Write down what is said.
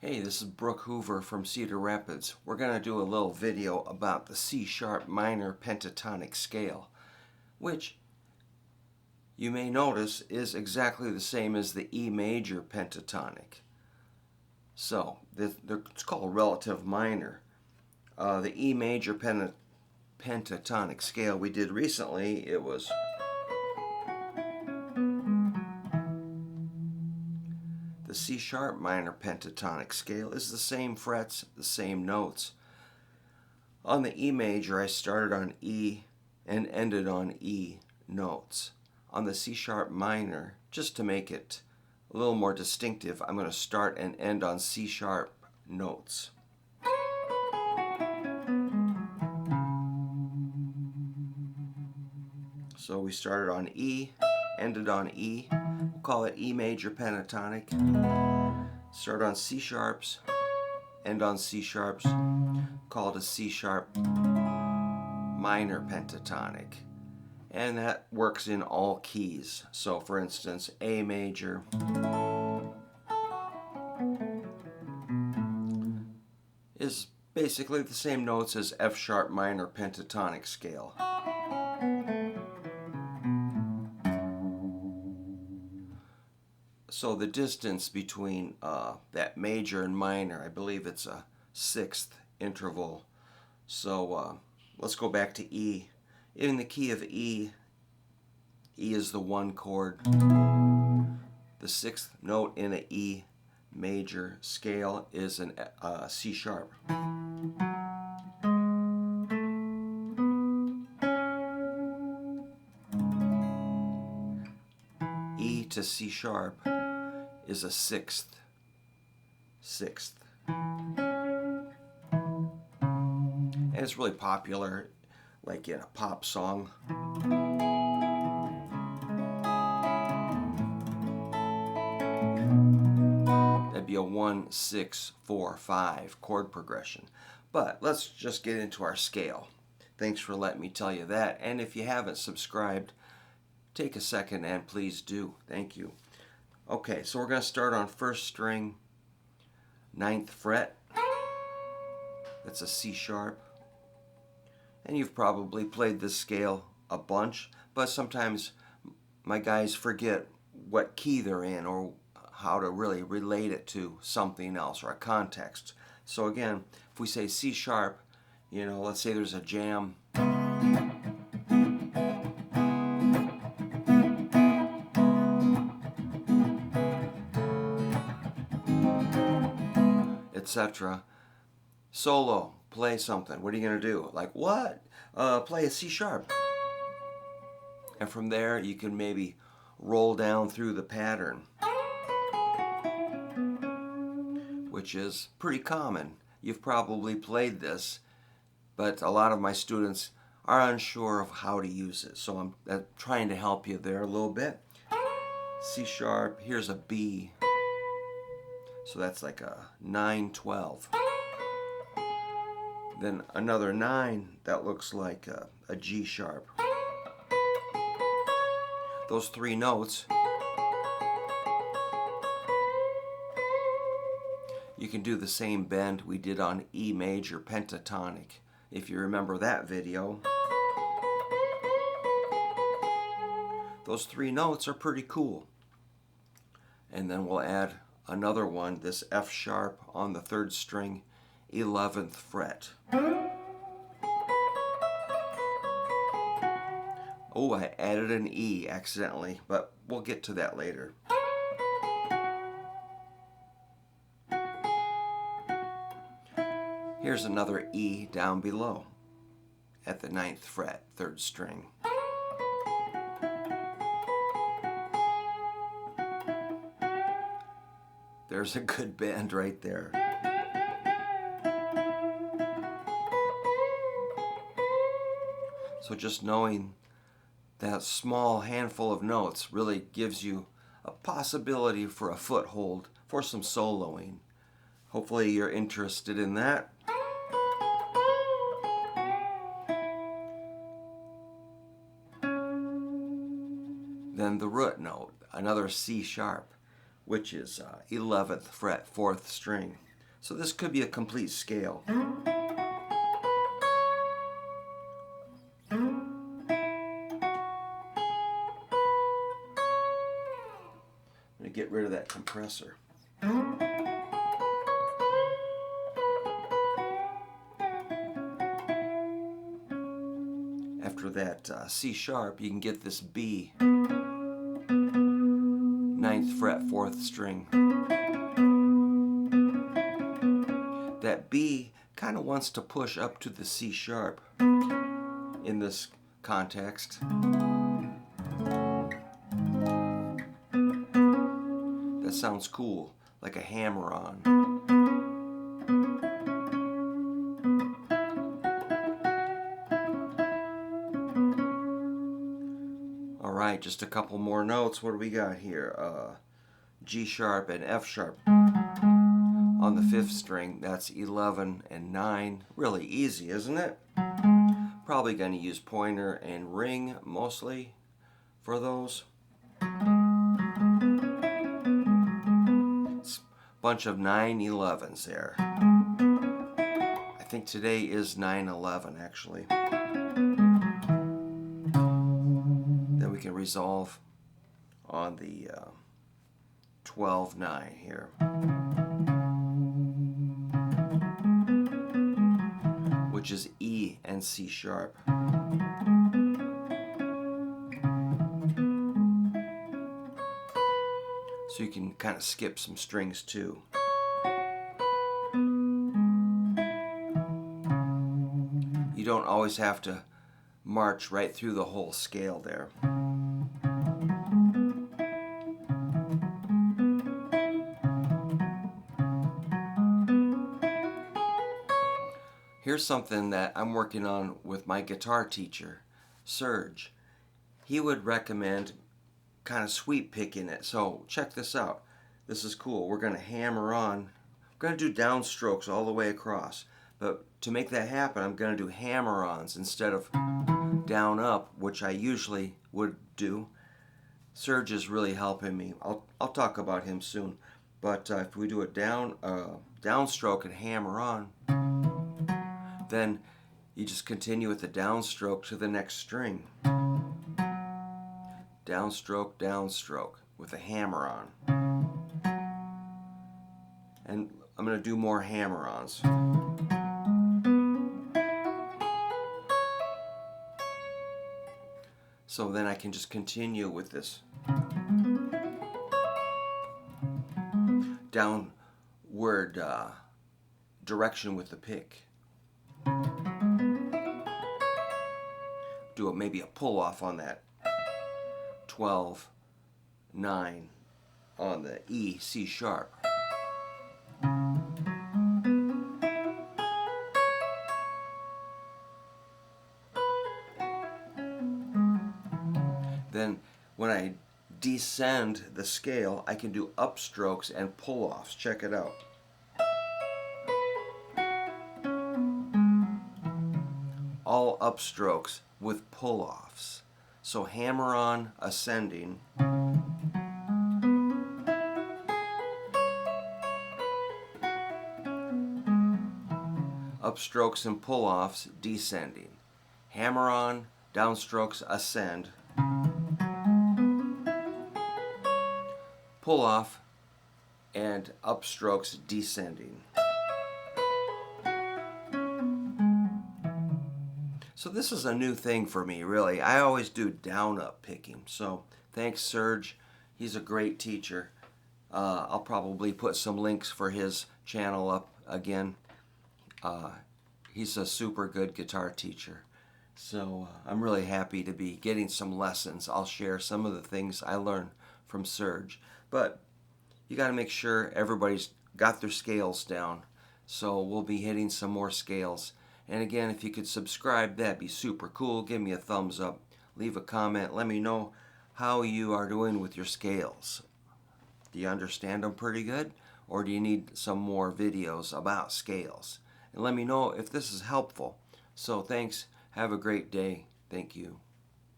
Hey, this is Brook Hoover from Cedar Rapids. We're going to do a little video about the C-sharp minor pentatonic scale, which you may notice is exactly the same as the E major pentatonic. So, it's called relative minor. The E major pentatonic scale we did recently, it was the C-sharp minor pentatonic scale is the same frets, the same notes. On the E major, I started on E and ended on E notes. On the C-sharp minor, just to make it a little more distinctive, I'm going to start and end on C-sharp notes. So we started on E, ended on E. We'll call it E major pentatonic. Start on C sharps, end on C sharps. Call it a C sharp minor pentatonic. And that works in all keys. So for instance, A major is basically the same notes as F sharp minor pentatonic scale. So the distance between that major and minor, I believe it's a sixth interval. So let's go back to E. In the key of E, E is the one chord. The sixth note in an E major scale is a C sharp. E to C sharp is a sixth. And it's really popular, like in a pop song. That'd be a 1, 6, 4, 5 chord progression. But let's just get into our scale. Thanks for letting me tell you that. And if you haven't subscribed, take a second and please do. Thank you. Okay, so we're going to start on first string, 9th fret. That's a C sharp. And you've probably played this scale a bunch, but sometimes my guys forget what key they're in or how to really relate it to something else or a context. So again, if we say C sharp, let's say there's a jam. Etc. Solo, play something. What are you going to do? Like what? Play a C sharp. And from there you can maybe roll down through the pattern, which is pretty common. You've probably played this, but a lot of my students are unsure of how to use it. So I'm trying to help you there a little bit. C sharp, here's a B. So that's like a 9, 12. Then another 9 that looks like a G sharp. Those 3 notes, you can do the same bend we did on E major pentatonic, if you remember that video. Those 3 notes are pretty cool. And then we'll add another one, this F sharp on the 3rd string, 11th fret. Oh, I added an E accidentally, but we'll get to that later. Here's another E down below at the 9th fret, 3rd string. There's a good bend right there. So just knowing that small handful of notes really gives you a possibility for a foothold for some soloing. Hopefully you're interested in that. Then the root note, another C sharp, which is 11th fret, 4th string. So this could be a complete scale. I'm going to get rid of that compressor. After that C sharp, you can get this B, 9th fret, 4th string. That B kind of wants to push up to the C sharp in this context. That sounds cool, like a hammer-on. Alright, just a couple more notes. What do we got here? G sharp and F sharp on the 5th string. That's 11 and 9. Really easy, isn't it? Probably going to use pointer and ring mostly for those. It's a bunch of 9/11s there. I think today is 9/11 actually. Then we can resolve on the 12/9 here, which is E and C sharp. So you can kind of skip some strings too. You don't always have to march right through the whole scale there. Here's something that I'm working on with my guitar teacher, Serge. He would recommend kind of sweep picking it. So check this out. This is cool. We're going to hammer on. We're going to do downstrokes all the way across. But to make that happen, I'm going to do hammer-ons instead of down-up, which I usually would do. Serge is really helping me. I'll talk about him soon. But if we do a downstroke and hammer on, then you just continue with the downstroke to the next string. Downstroke, downstroke with a hammer on. And I'm going to do more hammer-ons. So then I can just continue with this downward direction with the pick. Do maybe a pull-off on that 12/9 on the E, C sharp. Then when I descend the scale, I can do upstrokes and pull-offs. Check it out. All upstrokes with pull-offs. So hammer on ascending, upstrokes and pull-offs descending, hammer on, downstrokes ascend, pull-off and upstrokes descending. So this is a new thing for me, really. I always do down-up picking. So thanks, Serge. He's a great teacher. I'll probably put some links for his channel up again. He's a super good guitar teacher. So I'm really happy to be getting some lessons. I'll share some of the things I learned from Serge. But you got to make sure everybody's got their scales down. So we'll be hitting some more scales. And again, if you could subscribe, that'd be super cool. Give me a thumbs up. Leave a comment. Let me know how you are doing with your scales. Do you understand them pretty good? Or do you need some more videos about scales? And let me know if this is helpful. So thanks. Have a great day. Thank you.